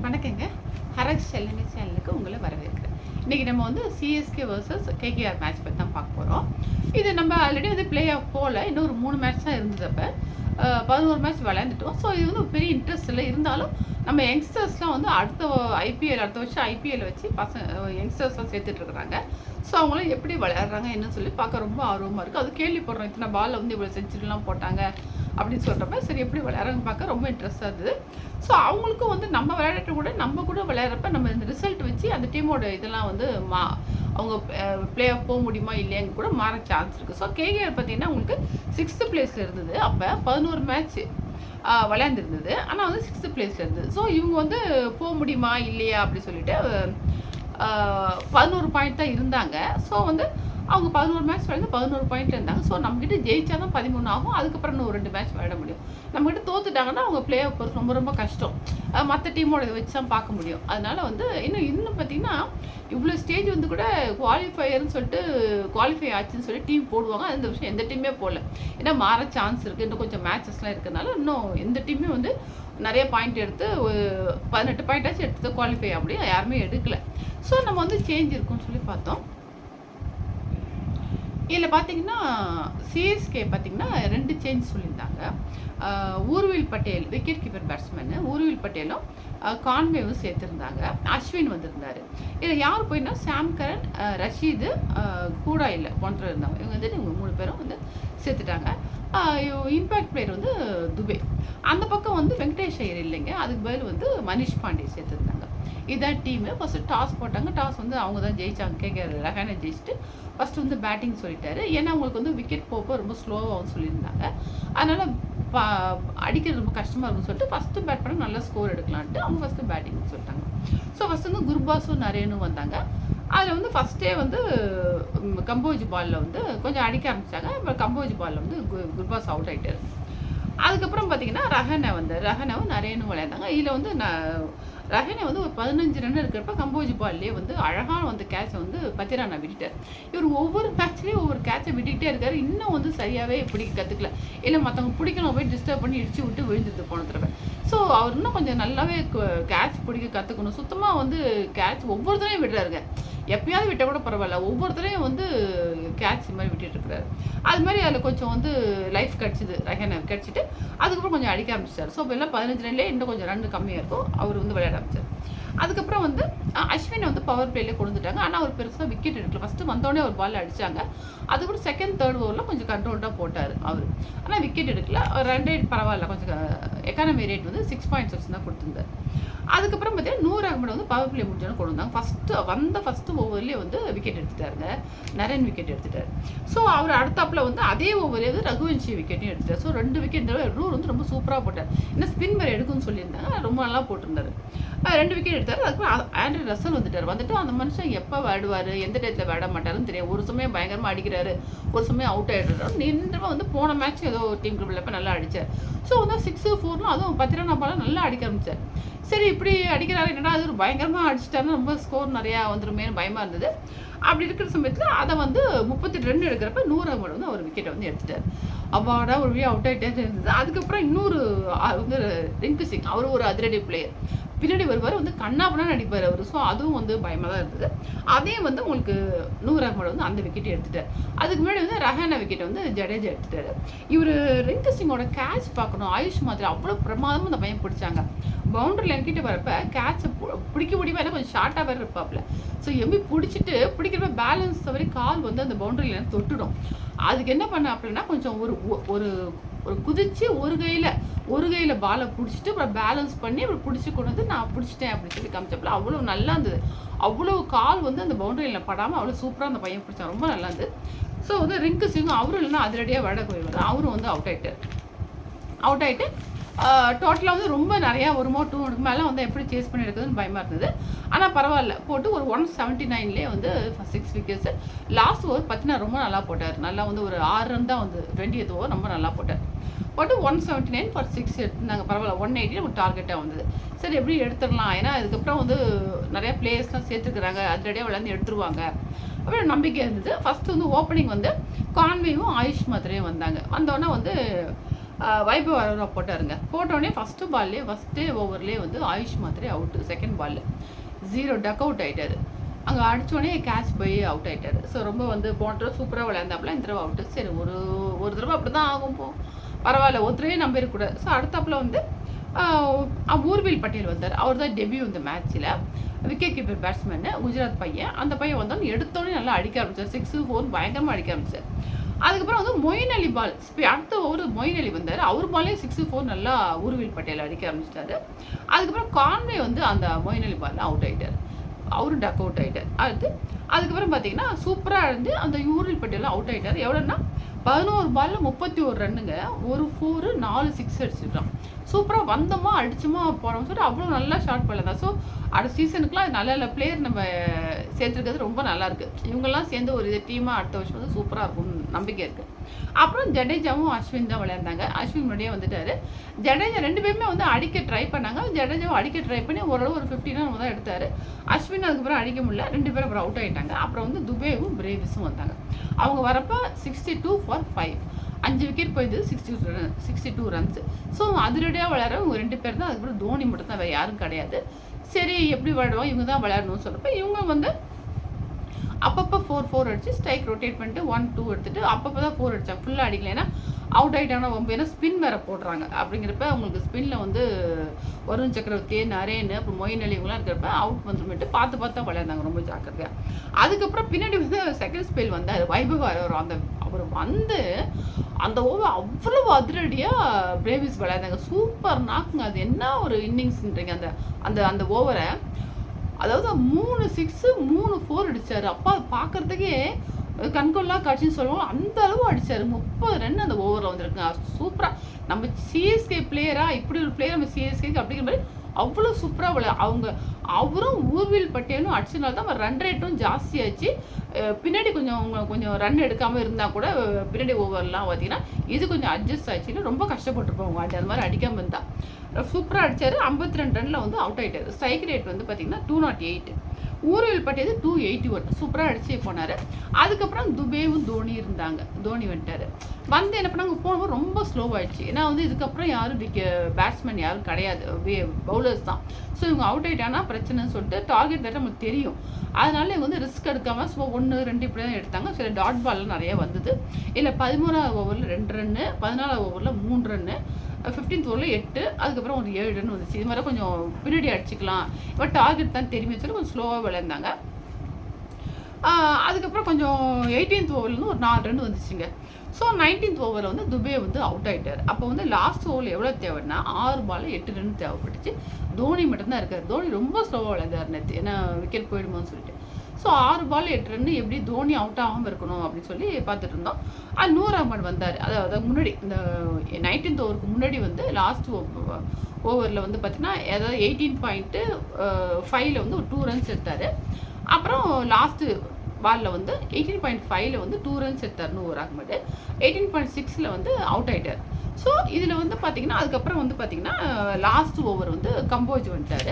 வணக்கங்க. ஹரக் செல்லுங்க சேனலுக்கு உங்களை வரவேற்கிறேன். இன்றைக்கி நம்ம வந்து சிஎஸ்கே வர்சஸ் கேகேஆர் மேட்ச் பற்றி தான் பார்க்க போகிறோம். இது நம்ம ஆல்ரெடி வந்து பிளே ஆஃப் போகல, இன்னும் ஒரு 3 மேட்ச் தான் இருந்தது. அப்போ 11 மேட்ச் விளையாண்டுட்டோம். ஸோ இது வந்து பெரிய இன்ட்ரெஸ்ட் இல்லை. இருந்தாலும் நம்ம யங்ஸ்டர்ஸ்லாம் வந்து அடுத்த வருஷம் ஐபிஎல் வச்சு யங்ஸ்டர்ஸ்லாம் சேர்த்துட்ருக்குறாங்க. ஸோ அவங்களும் எப்படி விளையாடுறாங்க என்னன்னு சொல்லி பார்க்க ரொம்ப ஆர்வமாக இருக்குது. அது கேள்விப்படுறோம், இத்தனை பாலில் வந்து இவ்வளோ செஞ்சுரிலாம் போட்டாங்க அப்படின்னு சொல்கிறப்ப சரி எப்படி விளையாடுறாங்க பார்க்க ரொம்ப இன்ட்ரெஸ்ட்டாக இருந்தது. ஸோ அவங்களுக்கும் வந்து நம்ம விளையாடுற கூட நம்ம கூட விளையாடுறப்ப நம்ம இந்த ரிசல்ட் வச்சு அந்த டீமோட இதெல்லாம் வந்து அவங்க பிளே ஆஃப் போக முடியுமா இல்லையாங்க கூட மாற சான்ஸ் இருக்குது. ஸோ கேகேஆர் பார்த்தீங்கன்னா உங்களுக்கு 6th பிளேஸில் இருந்தது. அப்போ 11 மேட்ச் விளையாண்டுருந்தது. ஆனால் வந்து 6th பிளேஸில் இருந்தது. ஸோ இவங்க வந்து போக முடியுமா இல்லையா அப்படி சொல்லிட்டு 11 பாயிண்ட் தான் இருந்தாங்க. ஸோ வந்து அவங்க 11 மேட்ச் விளையாண்டு 11 பாயிண்ட்டில் இருந்தாங்க. ஸோ நம்மக்கிட்ட ஜெயிச்சா தான் 13 ஆகும். அதுக்கப்புறம் இன்னும் ஒரு 2 மேட்ச் விளையாட முடியும். நம்மக்கிட்ட தோத்துட்டாங்கன்னா அவங்க பிளே ஆஃப் போகிறது ரொம்ப ரொம்ப கஷ்டம். மற்ற டீமோட இதை வச்சு தான் பார்க்க முடியும். அதனால் வந்து இன்னும் பார்த்தீங்கன்னா இவ்வளோ ஸ்டேஜ் வந்து கூட குவாலிஃபையர்னு சொல்லிட்டு குவாலிஃபை ஆச்சுன்னு சொல்லி டீம் போடுவாங்க. இந்த விஷயம் எந்த டீமே போடல. ஏன்னா மாற சான்ஸ் இருக்குது. இன்னும் கொஞ்சம் மேட்சஸ்லாம் இருக்கிறதுனால இன்னும் எந்த டீமே வந்து நிறைய பாயிண்ட் எடுத்து 18 பாயிண்டாச்சும் எடுத்து குவாலிஃபை அப்படி யாருமே எடுக்கலை. ஸோ நம்ம வந்து சேஞ்ச் இருக்குன்னு சொல்லி பார்த்தோம். இதில் பார்த்தீங்கன்னா சிஎஸ்கே பார்த்தீங்கன்னா 2 சேஞ்ச் சொல்லியிருந்தாங்க. ஊர்வில் பட்டேல் விக்கெட் கீப்பர் பேட்ஸ்மேனு ஊர்வில் பட்டேலும் கான்வேவும் சேர்த்துருந்தாங்க. அஸ்வின் வந்திருந்தார். இதில் யார் போயின்னா சாம் கரன், ரஷீது, கூடா இல்லை போன்ற இருந்தாங்க. இவங்க வந்துட்டு இவங்க 3 பேரும் வந்து சேர்த்துட்டாங்க. இம்பேக்ட் பிளேயர் வந்து துபே. அந்த பக்கம் வந்து வெங்கடேஷ் ஐயர் இல்லைங்க, அதுக்கு பதில் வந்து மனிஷ் பாண்டே சேர்த்துருந்தாங்க. இதுதான் டீமு. ஃபஸ்ட்டு டாஸ் போட்டாங்க. டாஸ் வந்து அவங்க தான் ஜெயிச்சாங்க. கேகேஆர் ரஹானே ஜெயிச்சுட்டு ஃபஸ்ட்டு வந்து பேட்டிங் சொல்லிட்டாரு. ஏன்னா அவங்களுக்கு வந்து விக்கெட் போக ரொம்ப ஸ்லோவாகவும் சொல்லியிருந்தாங்க. அதனால் அடிக்கிறது ரொம்ப கஷ்டமாக இருக்குன்னு சொல்லிட்டு ஃபஸ்ட்டு பேட் பண்ண நல்லா ஸ்கோர் எடுக்கலான்ட்டு அவங்க ஃபஸ்ட்டு பேட்டிங்னு சொல்லிட்டாங்க. ஸோ ஃபஸ்ட்டு வந்து குர்பாஸும் நரேனும் வந்தாங்க. அதில் வந்து ஃபஸ்ட்டே வந்து கம்போஜ் பாலில் வந்து கொஞ்சம் அடிக்க ஆரம்பித்தாங்க. இப்போ கம்போஜ் பாலில் வந்து குர்பாஸ் அவுட் ஆகிட்டார். அதுக்கப்புறம் பார்த்தீங்கன்னா ரஹனாவும் நரேனும் விளையாண்டாங்க. இதில் வந்து ரஹனே வந்து ஒரு 15 ரன் இருக்கிறப்ப கம்போஜ் பால்லே வந்து அழகான வந்து கேட்சை வந்து பத்திரானா விட்டுட்டார். இவர் ஒவ்வொரு மேட்ச்லேயும் ஒவ்வொரு கேட்சை விட்டுக்கிட்டே இருக்காரு. இன்னும் வந்து சரியாகவே பிடிக்க கற்றுக்கல. இல்லை மற்றவங்க பிடிக்கணும் போய் டிஸ்டர்ப் பண்ணி இடிச்சு விட்டு விழுந்துட்டு போன தடவை. ஸோ அவர் இன்னும் கொஞ்சம் நல்லாவே கேட்ச் பிடிக்க கற்றுக்கணும். சுத்தமாக வந்து கேட்ச் ஒவ்வொருத்தரையும் விடுறாருங்க. எப்பயாவது விட்டால் கூட பரவாயில்ல, ஒவ்வொருத்தரையும் வந்து கேட்ச் மாதிரி விட்டுட்டு இருக்கிறாரு. அது மாதிரி அதில் கொஞ்சம் வந்து லைஃப் கிடச்சிது. ரஹானே கிடச்சிட்டு அதுக்கப்புறம் கொஞ்சம் அடிக்க ஆரம்பிச்சார். ஸோ இப்போ எல்லாம் 15 ரன்லேயே இன்னும் கொஞ்சம் ரன் கம்மியாக இருக்கும். அவர் வந்து விளையாட ஆரம்பிச்சார். அதுக்கப்புறம் வந்து அஸ்வினை வந்து பவர் பிளேலேயே கொடுத்துட்டாங்க. ஆனால் அவர் பெருசாக விக்கெட் எடுக்கல. ஃபஸ்ட்டு வந்தோடனே ஒரு பால் அடித்தாங்க. அதுக்கப்புறம் 2nd 3rd ஓவரில் கொஞ்சம் கண்ட்ரோல்டாக போட்டார் அவர். ஆனால் விக்கெட் எடுக்கல. ரன் ரேட் பரவாயில்ல, கொஞ்சம் எக்கானமி ரேட் வந்து 6.6 தான் கொடுத்துருந்தார். அதுக்கப்புறம் பார்த்தீங்கன்னா 100 அகமட் வந்து பவர் பிளே முடிஞ்சோன்னு கொண்டு வந்தாங்க. ஃபஸ்ட்டு ஓவர்லேயே வந்து விக்கெட் எடுத்துட்டாருங்க. நரேன் விக்கெட் எடுத்துட்டார். ஸோ அவர் அடுத்தாப்பில் வந்து அதே ஓவரே வந்து ரகுவன்ஷி விக்கெட்டையும் எடுத்துட்டார். ஸோ 2 விக்கெட் ரூல் வந்து ரொம்ப சூப்பராக போட்டார். ஏன்னா ஸ்பின் வேறு எடுக்குன்னு சொல்லியிருந்தாங்க. ரொம்ப நல்லா போட்டிருந்தாரு. 2 விக்கெட் எடுத்தார். அதுக்கப்புறம் ஆண்ட்ரூ ரசல் வந்துட்டு அந்த மனுஷன் எப்போ விளையாடுவார், எந்த டயத்தில் விளையாட மாட்டாருன்னு தெரியும். ஒரு சமயம் பயங்கரமாக அடிக்கிறாரு, ஒரு சமயம் அவுட் ஆகிடுறாரு. நின்றவன் வந்து போன மேட்ச் ஏதோ டீம் குரூப்பில் நல்லா அடித்தார். ஸோ வந்து 6 4 அதுவும் 10 ரன் பால் நல்லா அடிக்க ஆரம்பித்தார். சரி இப்படி அடிக்கிறாரு, என்னடா அது ஒரு பயங்கரமாக அடிச்சிட்டாருன்னு ரொம்ப ஸ்கோர் நிறையா வந்துருமேனு பயமாக இருந்தது. அப்படி இருக்கிற சமயத்தில் அதை வந்து 38 ரன் எடுக்கிறப்ப 100 அகமட் வந்து அவர் விக்கெட்டை வந்து எடுத்துட்டார். அவ்வாடா ஒரு அவுட் ஆகிட்டே இருந்தது. அதுக்கப்புறம் இன்னொரு வந்து ரிங்கு சிங், அவர் ஒரு அதிரடி பிளேயர், பின்னாடி வருவார், வந்து கண்ணாபண்ணா நடிப்பார் அவர். ஸோ அதுவும் வந்து பயமாக தான் இருந்தது. அதே வந்து உங்களுக்கு 100 அகமட் வந்து அந்த விக்கெட்டை எடுத்துட்டார். அதுக்கு முன்னாடி வந்து ரஹானா விக்கெட்டை வந்து ஜடேஜா எடுத்துட்டார். இவர் ரிங்கு சிங்கோட கேட்ச் பார்க்கணும். ஆயுஷ் மாதிரி அவ்வளோ பிரமாதமாக அந்த பையன் பிடிச்சாங்க. பவுண்டரியில் என்கிட்ட வரப்ப கேட்சை பிடிக்க முடியுமா, ஏன்னா கொஞ்சம் ஷார்ட்டாக வேறு இருப்பாப்புல. ஸோ எம்பி பிடிக்கிறப்ப பேலன்ஸ் தவிர கால் வந்து அந்த பவுண்டரியில் தொட்டுடும். அதுக்கு என்ன பண்ண அப்படின்னா கொஞ்சம் ஒரு குதிச்சு ஒரு கையில் பாலை பிடிச்சிட்டு அப்புறம் பேலன்ஸ் பண்ணி அப்புறம் பிடிச்சி கொண்டு வந்து நான் பிடிச்சிட்டேன் அப்படின்னு சொல்லி காமிச்சப்பல அவ்வளோ நல்லா இருந்தது. அவ்வளோ கால் வந்து அந்த பவுண்டரியில் படாமல் அவ்வளோ சூப்பராக அந்த பையன் பிடிச்சான். ரொம்ப நல்லா இருந்தது. ஸோ வந்து ரிங்கு சிங்கும் அவரும் இல்லைன்னா அதிரடியாக விளையாட போயிடுவார். அவரும் வந்து அவுட் ஆகிட்டு டோட்டலாக வந்து ரொம்ப நிறையா 100 மேலே வந்து எப்படி சேஸ் பண்ணி எடுக்குதுன்னு பயமாக இருந்தது. ஆனால் பரவாயில்ல, போட்டு ஒரு 179லேயே வந்து 6 விக்கெட்ஸு. லாஸ்ட் ஓவர் பார்த்தீங்கன்னா ரொம்ப நல்லா போட்டார். நல்லா வந்து ஒரு 6 ரன் தான் வந்து 20th ஓவர் ரொம்ப நல்லா போட்டு 179 for 6 எடுத்துருந்தாங்க. பரவாயில்ல, 180 நமக்கு டார்கெட்டாக வந்தது. சரி எப்படி எடுத்துடலாம், ஏன்னா அதுக்கப்புறம் வந்து நிறையா பிளேயர்ஸ்லாம் சேர்த்துக்கிறாங்க, அதிரடியாக விளையாண்டு எடுத்துருவாங்க அப்புறம் நம்பிக்கை இருந்தது. ஃபஸ்ட்டு வந்து ஓப்பனிங் வந்து கான்வேவும் ஆயுஷ் மாத்திரையும் வந்தாங்க. வந்தோடனே வந்து வைபவ் அரோரா போட்டாருங்க. போட்டோடனே ஃபஸ்ட்டே ஓவர்லேயே வந்து Ayush Mhatre out. Second ball 0 duck out ஆகிட்டார். அங்கே அடித்தோடனே கேட்ச் போய் அவுட் ஆகிட்டார். ஸோ ரொம்ப வந்து போன தடவை சூப்பராக விளையாண்டாப்புல, இந்த தடவை அவுட்டு. சரி, ஒரு தடவை அப்படி தான் ஆகும், பரவாயில்ல, ஒருத்தரையே நம்பிடக்கூடாது. ஸோ அடுத்தாப்புல வந்து ஊர்வில் பட்டேல் வந்தார். அவர் தான் டெபியூ இந்த மேட்ச்சில். விக்கெட் கீப்பர் பேட்ஸ்மேனு, குஜராத் பையன். அந்த பையன் வந்தோன்னு எடுத்தோடனே நல்லா அடிக்க ஆரம்பிச்சார். 6, 4 பயங்கரமாக அடிக்க ஆரம்பிச்சார். அதுக்கப்புறம் வந்து மொயின் அலி பால், அடுத்த ஓவர் மொயின் அலி வந்தார். அவர் பாலே 6, 4 நல்லா ஊர்வில் பட்டேல் அடிக்க ஆரம்பிச்சிட்டாரு. அதுக்கப்புறம் கான்வே வந்து அந்த மொயின் அலி பாலில் அவுட் ஆகிட்டார். அவரும் டக் அவுட் ஆகிட்டார். அதுக்கப்புறம் பார்த்தீங்கன்னா சூப்பராக இருந்து அந்த ஊர்வில் பட்டேலும் அவுட் ஆகிட்டார். எவ்வளோன்னா 11 பாலில் 31 ரன்னுங்க. ஒரு 4, 4 6 அடிச்சிருக்கான். சூப்பராக வந்தோமா அடிச்சோமா போனோம்னு சொல்லிட்டு அவ்வளோ நல்லா ஷார்ட் பண்ணல தான். ஸோ அடுத்த சீசனுக்குலாம் நல்ல நல்ல பிளேயர் நம்ம சேர்த்துருக்கிறது ரொம்ப நல்லாயிருக்கு. இவங்கெல்லாம் சேர்ந்து ஒரு டீமாக அடுத்த வருஷம் வந்து சூப்பராக இருக்கும்னு நம்பிக்கை இருக்குது. அப்புறம் ஜடேஜாவும் அஸ்வின் தான் விளையாண்டாங்க. அஸ்வின் முன்னாடியே வந்துட்டார். ஜடேஜா 2 பேருமே வந்து அடிக்க ட்ரை பண்ணாங்க. ஜடேஜாவும் அடிக்க ட்ரை பண்ணி ஓரளவு ஒரு 50 ரன் தான் எடுத்தார். அஸ்வின் அதுக்கப்புறம் அடிக்க முடியல. 2 பேரும் அப்புறம் அவுட் ஆகிட்டாங்க. அப்புறம் வந்து துபேவும் பிரேவிஸும் வந்தாங்க. அவங்க வரப்போ 62 for 5, 5 விக்கெட் போயிருந்தது. 62 ரன்ஸ். ஸோ அதிரடியாக விளையாடுறவங்க 2 பேர் தான். அதுக்கப்புறம் தோனி மட்டும் தான், வேறு யாரும் கிடையாது. சரி, எப்படி விளையாடுவோம், இவங்க தான் விளையாடணும்னு சொல்கிறப்ப இவங்க வந்து அப்பப்போ 4 அடிச்சு ஸ்ட்ரைக் ரொட்டேட் பண்ணிட்டு 1, 2 எடுத்துட்டு அப்பப்போ தான் 4 அடித்தாங்க. ஃபுல்லாக அடிக்கல, ஏன்னா அவுட் ஆகிட்டாங்கன்னா ரொம்ப, ஏன்னா ஸ்பின் வேறு போடுறாங்க. அப்படிங்கிறப்ப அவங்களுக்கு ஸ்பின்னில் வந்து வருண் சக்கரவர்த்தி, நரேன், அப்புறம் மொயின் அலி இவங்களாம் இருக்கிறப்ப அவுட் வந்துருமிட்டு பார்த்து தான் விளையாண்டாங்க ரொம்ப ஜாக்கிரதையாக. அதுக்கப்புறம் பின்னாடி வந்து செகண்ட் ஸ்பெல் வந்தார் வைபவ் அரோரா. அவர் வந்து அந்த ஓவர் அவ்வளோ அதிரடியாக பிரேவிஸ் விளையாண்டாங்க. சூப்பர் நாக்குங்க. அது என்ன ஒரு இன்னிங்ஸ்ன்றீங்க அந்த அந்த அந்த ஓவரை. அதாவது 3 6 3 4 அடித்தார். அப்பா பார்க்குறதுக்கே கண்கொள்ளா காட்சின்னு சொல்லுவோம், அந்த அளவு அடித்தார். 30 ரன் அந்த ஓவரில் வந்துருக்குங்க. சூப்பராக நம்ம சிஎஸ்கே பிளேயராக, இப்படி ஒரு பிளேயர் நம்ம சிஎஸ்கேக்கு அப்படிங்கிற மாதிரி அவ்வளோ சூப்பராக அவரும் ஊர்வில் பட்டேலும் அடிச்சனால தான் ரன் ரேட்டும் ஜாஸ்தியாச்சு. பின்னாடி கொஞ்சம் ரன் எடுக்காமல் இருந்தால் கூட பின்னாடி ஓவர்லாம் பார்த்தீங்கன்னா இது கொஞ்சம் அட்ஜஸ்ட் ஆச்சுன்னு ரொம்ப கஷ்டப்பட்டுருப்போம் அவங்க அது மாதிரி அடிக்காமல் இருந்தால். சூப்பராக அடித்தார். 52 ரனில் வந்து அவுட் ஆகிட்டார். ஸ்ட்ரைக் ரேட் வந்து பார்த்தீங்கன்னா 208. ஊர்வில் பட்டேது 281. சூப்பராக அடிச்சு போனார். அதுக்கப்புறம் துபேவும் தோனி வந்துட்டார். வந்து என்ன பண்ணாங்க, போனப்போ ரொம்ப ஸ்லோவாகிடுச்சு. ஏன்னா வந்து இதுக்கப்புறம் யாரும் பேட்ஸ்மேன் யாரும் கிடையாது, பவுலர்ஸ் தான். ஸோ இவங்க அவுட் ஆகிட்டாங்கன்னா பிரச்சனைன்னு சொல்லிட்டு டார்கெட் வேறு நமக்கு தெரியும். அதனால இவங்க வந்து ரிஸ்க் எடுக்காமல் சும்மா 1, 2 இப்படி தான் எடுத்தாங்க. சில டாட் பால்லாம் நிறைய வந்தது. இல்லை 13வது ஓவரில் 2 ரன்னு, 14வது ஓவரில் 3 ரன்னு, 15th ஓவரில் 8, அதுக்கப்புறம் ஒரு 7 ரன் வந்துச்சு. இது மாதிரி கொஞ்சம் பின்னாடி அடிச்சுக்கலாம், இப்போ டார்கெட் தான் தெரியுமே சொல்லி கொஞ்சம் ஸ்லோவாக விளையாண்டாங்க. அதுக்கப்புறம் கொஞ்சம் 18th ஓவர்லேருந்து ஒரு 4 ரன் வந்துச்சுங்க. ஸோ 19th ஓவரில் வந்து துபே வந்து அவுட் ஆகிட்டார். அப்போ வந்து லாஸ்ட் ஓவரில் எவ்வளோ தேவைன்னா 6 பால் 8 ரன் தேவைப்பட்டுச்சு. தோனி மட்டும்தான் இருக்கார். தோனி ரொம்ப ஸ்லோவாக விளையாண்டார் நேற்று, ஏன்னா விக்கெட் போயிடுமோன்னு சொல்லிட்டு. ஸோ 6 பால் 8 ரன் எப்படி தோனி அவுட் ஆகாமல் இருக்கணும் அப்படின்னு சொல்லி பார்த்துட்டு இருந்தோம். நூர் அகமது வந்தார். அதாவது முன்னாடி இந்த 19th ஓவருக்கு முன்னாடி வந்து லாஸ்ட் ஓவரில் வந்து பார்த்தீங்கன்னா ஏதாவது 18.5ல் வந்து ஒரு 2 ரன்ஸ் எடுத்தார். அப்புறம் லாஸ்ட்டு பாலில் வந்து 18.5ல் வந்து 2 ரன்ஸ் எடுத்தார் நூர் அகமது. 18.6ல் வந்து அவுட் ஆகிட்டார். ஸோ இதில் வந்து பார்த்தீங்கன்னா அதுக்கப்புறம் வந்து பார்த்தீங்கன்னா லாஸ்ட் ஓவர் வந்து கம்போஜ் வந்துட்டார்.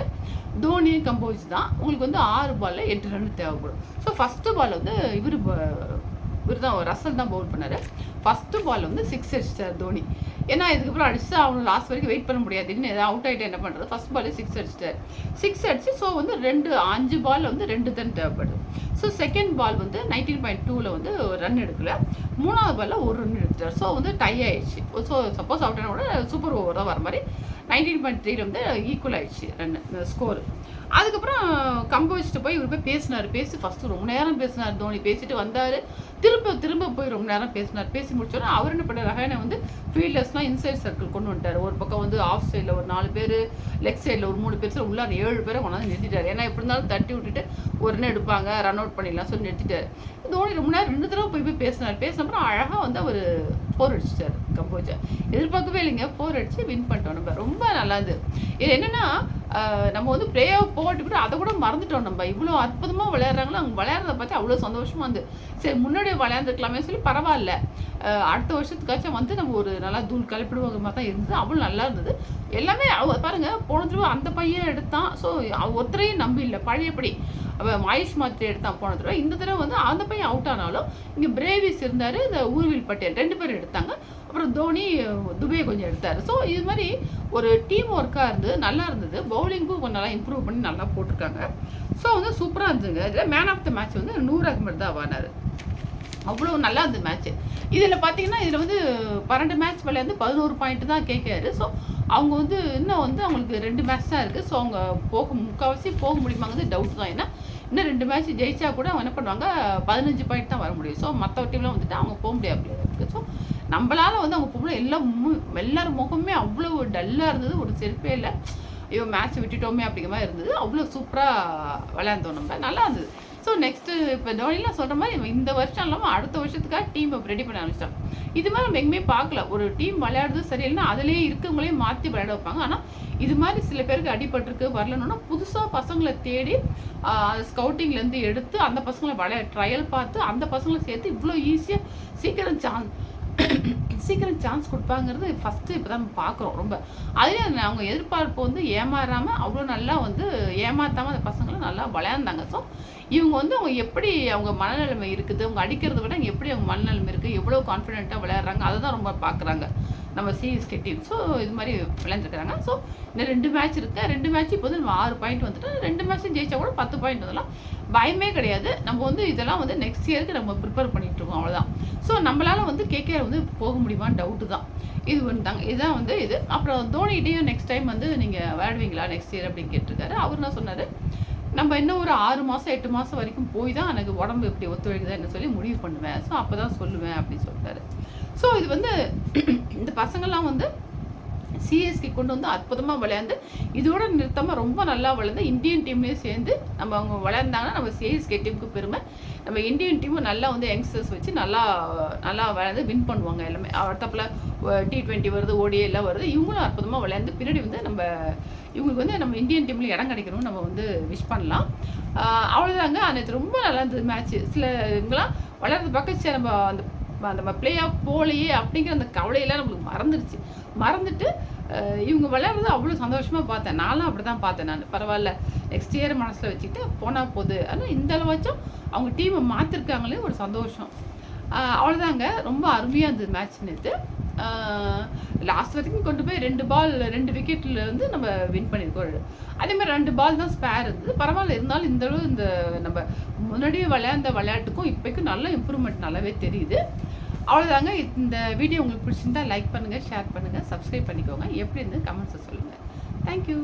தோனி கம்போஜ் தான். உங்களுக்கு வந்து 6 பாலில் 8 ரன் தேவைப்படும். ஸோ ஃபஸ்ட்டு பால் வந்து இவர் தான் ரசல் தான் பவுல் பண்ணார். ஃபஸ்ட்டு பால் வந்து 6 அடிச்சிட்டார் தோனி. ஏன்னா இதுக்கப்புறம் அடிச்சு அவனு லாஸ்ட் வரைக்கும் வெயிட் பண்ண முடியாது, இன்னும் எதாவது அவுட் ஆகிட்டு என்ன பண்ணுறது. ஃபஸ்ட் பால் 6 அடிச்சிட்டார். 6 அடிச்சு ஸோ வந்து 5 பால் வந்து 2 ரன் தேவைப்படுது. ஸோ செகண்ட் பால் வந்து 19.2ல் வந்து ஒரு ரன் எடுக்கல. 3வது பாலில் 1 ரன் எடுத்துட்டார். ஸோ வந்து டை ஆயிடுச்சு. ஸோ சப்போஸ் அவுட் ஆனால் கூட சூப்பர் ஓவர் தான் வர மாதிரி 19.3ல் வந்து ஈக்குவல் ஆயிடுச்சு ரன் ஸ்கோர். அதுக்கப்புறம் கம்போஜிட்டு போய் இவர் போய் பேசி ஃபஸ்ட்டு ரொம்ப நேரம் பேசினார். தோனி பேசிட்டு வந்தார். திரும்ப போய் ரொம்ப நேரம் பேசி முடிச்சோன்னா அவர் என்ன பண்ணார், ரஹானே வந்து ஃபீல்டர்ஸ்லாம் இன்சைட் சர்க்கிள் கொண்டு வந்துட்டார். ஒரு பக்கம் வந்து ஆஃப் சைடில் ஒரு 4 பேர், லெக் சைடில் ஒரு 3 பேர், உள்ளார 7 பேரை கொண்டாந்து நிறுத்திட்டார். ஏன்னா எப்படி இருந்தாலும் தட்டி விட்டுட்டு ஒரு ரன் எடுப்பாங்க, ரன் அவுட் பண்ணிடலாம் சொல்லி நிறுத்திட்டார். தோனி ரொம்ப நேரம் 2 தடவை போய் பேசினப்பறம் அழகாக வந்து அவர் 4 அடிச்சிட்டார் கம்போஜை. எதிர்பார்க்கவே இல்லைங்க, 4 அடித்து வின் பண்ணிட்டோம். நம்ம ரொம்ப நல்லா இருந்தது. இது என்னென்னா நம்ம வந்து பிளே ஆஃப் போட்டு கூட அதை கூட மறந்துட்டோம். நம்ம இவ்வளோ அற்புதமாக விளையாடுறாங்களோ, அவங்க விளையாடுறத பார்த்து அவ்வளோ சந்தோஷமாக இருந்து சரி முன்னாடியே விளையாண்டுருக்கலாமே சொல்லி பரவாயில்ல, அடுத்த வருஷத்துக்காச்சும் வந்து நம்ம ஒரு நல்லா தூள் கலப்பிடுவாங்க மாதிரி தான் இருந்தது. அவ்வளோ நல்லா இருந்தது எல்லாமே. பாருங்கள், போன தடவை அந்த பையன் எடுத்தான். ஸோ ஒருத்தரையும் நம்பி இல்லை, பழையபடி அவன் ஆயுஷ் மாத்திரை எடுத்தான் போன தடவை. இந்த தடவை வந்து அந்த பையன் அவுட் ஆனாலும் இங்கே பிரேவிஸ் இருந்தார், இந்த ஊர்வில் பட்டேல் 2 பேரும் எடுத்தாங்க. அப்புறம் தோனி துபே கொஞ்சம் எடுத்தார். ஸோ இது மாதிரி ஒரு டீம் ஒர்க்காக இருந்தது, நல்லா இருந்தது. பவுலிங்கும் கொஞ்சம் நல்லா இம்ப்ரூவ் பண்ணி நல்லா போட்டிருக்காங்க. ஸோ வந்து சூப்பராக இருந்துங்க. இதில் மேன் ஆஃப் த மேட்ச் வந்து நூர் அகமது தான் வாங்கினார். அவ்வளோ நல்லா இருந்தது மேட்ச்சு. இதில் பார்த்தீங்கன்னா இதில் வந்து 12 மேட்ச் விளையாண்டு 11 பாயிண்ட் தான் கேட்காரு. ஸோ அவங்க வந்து இன்னும் வந்து அவங்களுக்கு 2 மேட்ச் தான் இருக்குது. ஸோ அவங்க முக்கால்வாசி போக முடியுமாங்கிறது டவுட் தான். ஏன்னா இன்னும் 2 மேட்ச் ஜெயிச்சா கூட அவங்க என்ன பண்ணுவாங்க, 15 பாயிண்ட் தான் வர முடியும். ஸோ மற்ற டீம்லாம் வந்துட்டு அவங்க போக முடியாது இருக்குது. ஸோ நம்மளால் வந்து அவங்க போகணும். எல்லாரும் முகமே அவ்வளோ டல்லாக இருந்தது, ஒரு செல்ஃபே இல்லை. ஐயோ மேட்ச் விட்டுட்டோமே அப்படிங்கிற மாதிரி இருந்தது. அவ்வளோ சூப்பராக விளையாண்டோம், நம்ம நல்லா இருந்தது. ஸோ நெக்ஸ்ட்டு இப்போ தோனிலாம் சொல்கிற மாதிரி இந்த வருஷம் இல்லாமல் அடுத்த வருஷத்துக்காக டீம் ரெடி பண்ண ஆரம்பிச்சிட்டோம். இது மாதிரி நம்ம எங்கேயுமே பார்க்கல. ஒரு டீம் விளையாடுறது சரியில்லைன்னா அதிலே இருக்கவங்களையும் மாற்றி விளையாட வைப்பாங்க. ஆனால் இது மாதிரி சில பேருக்கு அடிபட்டிருக்கு வரலன்னா புதுசாக பசங்களை தேடி ஸ்கவுட்டிங்லேருந்து எடுத்து அந்த பசங்களை ட்ரையல் பார்த்து அந்த பசங்களை சேர்த்து இவ்வளோ ஈஸியாக சீக்கிரம் சான்ஸ் கொடுப்பாங்கிறது ஃபஸ்ட்டு இப்போ தான் நம்ம பார்க்குறோம். ரொம்ப அதே அவங்க எதிர்பார்ப்பு வந்து ஏமாறாமல் அவ்வளோ நல்லா வந்து ஏமாற்றாமல் அந்த பசங்களும் நல்லா விளையாண்டாங்க. ஸோ இவங்க வந்து அவங்க எப்படி அவங்க மனநிலைமை இருக்குது, அவங்க அடிக்கிறத விட எப்படி அவங்க மனநிலைமை இருக்குது, எவ்வளோ கான்ஃபிடென்ட்டாக விளையாடுறாங்க, அதை தான் ரொம்ப பார்க்குறாங்க நம்ம சிஎஸ்கே டீம். ஸோ இது மாதிரி விளையாண்டுருக்குறாங்க. ஸோ இன்னும் 2 மேட்ச் இருக்குது. 2 மேட்ச் இப்போ வந்து நம்ம 6 பாயிண்ட் வந்துட்டு 2 மேட்ச்சும் ஜெயிச்சா கூட 10 பாயிண்ட் வந்துடலாம். பயமே கிடையாது. நம்ம வந்து இதெல்லாம் வந்து நெக்ஸ்ட் இயருக்கு நம்ம ப்ரிப்பேர் பண்ணிகிட்ருக்கோம், அவ்வளோதான். ஸோ நம்மளால் வந்து கேகேஆர் வந்து போக முடியுமான்னு டவுட்டு தான். இது ஒன்று தாங்க, இதுதான் வந்து இது. அப்புறம் தோனிகிட்டையும் நெக்ஸ்ட் டைம் வந்து நீங்கள் விளையாடுவீங்களா நெக்ஸ்ட் இயர் அப்படின்னு கேட்டிருக்காரு. அவர் என்ன சொன்னார், நம்ம இன்னும் ஒரு 6 மாதம் 8 மாதம் வரைக்கும் போய் தான் எனக்கு உடம்பு எப்படி ஒத்துழைக்குதா என்ன சொல்லி முடிவு பண்ணுவேன். ஸோ அப்போ தான் சொல்லுவேன் அப்படின்னு சொல்லிட்டாரு. ஸோ இது வந்து இந்த பசங்கள்லாம் வந்து சிஎஸ்கே கொண்டு வந்து அற்புதமாக விளையாண்டு இதோட நிறுத்தாமல் ரொம்ப நல்லா விளையாண்டு இந்தியன் டீம்லேயும் சேர்ந்து நம்ம அவங்க விளையாண்டாங்கன்னா நம்ம சிஎஸ்கே டீமுக்கு பெருமை. நம்ம இந்தியன் டீமும் நல்லா வந்து யங்ஸ்டர்ஸ் வச்சு நல்லா விளையாண்டு வின் பண்ணுவாங்க. எல்லாமே அடுத்தப்பில் T20 வருது, ODI எல்லாம் வருது. இவங்களும் அற்புதமாக விளையாண்டு பின்னாடி வந்து இவங்களுக்கு வந்து நம்ம இந்தியன் டீமில் இடம் கிடைக்கணும்னு நம்ம வந்து விஷ் பண்ணலாம். அவ்வளோதாங்க. அன்னைக்கு ரொம்ப நல்லா இருந்தது மேட்ச்சு. சில இவங்களாம் விளையாடுறது பக்கச்சு நம்ம பிளே ஆஃப் போலையே அப்படிங்கிற அந்த கவலையெல்லாம் நம்மளுக்கு மறந்துட்டு இவங்க விளையாடுறது அவ்வளோ சந்தோஷமாக பார்த்தேன். நானும் அப்படி தான் பார்த்தேன். நான் பரவாயில்ல நெக்ஸ்ட் இயர் மனசில் வச்சுக்கிட்டு போனால் போகுது. ஆனால் இந்த அளவாச்சும் அவங்க டீமை மாற்றிருக்காங்களே ஒரு சந்தோஷம். அவ்வளோதாங்க. ரொம்ப அருமையாக இருந்தது மேட்ச் நேற்று. லாஸ்ட் வரைக்கும் கொண்டு போய் 2 விக்கெட்டில் வந்து நம்ம வின் பண்ணியிருக்கோம். அதே மாதிரி 2 பால் தான் ஸ்பேர் இருந்தது. பரவாயில்ல, இருந்தாலும் இந்த அளவு இந்த நம்ம முன்னாடியே விளையாண்ட விளையாட்டுக்கும் இப்போக்கும் நல்ல இம்ப்ரூவ்மெண்ட் நல்லாவே தெரியுது. அவ்வளோதாங்க. இந்த வீடியோ உங்களுக்கு பிடிச்சிருந்தா லைக் பண்ணுங்கள், ஷேர் பண்ணுங்கள், சப்ஸ்கிரைப் பண்ணிக்கோங்க. எப்படி இருந்து கமெண்ட்ஸை சொல்லுங்கள். தேங்க்யூ.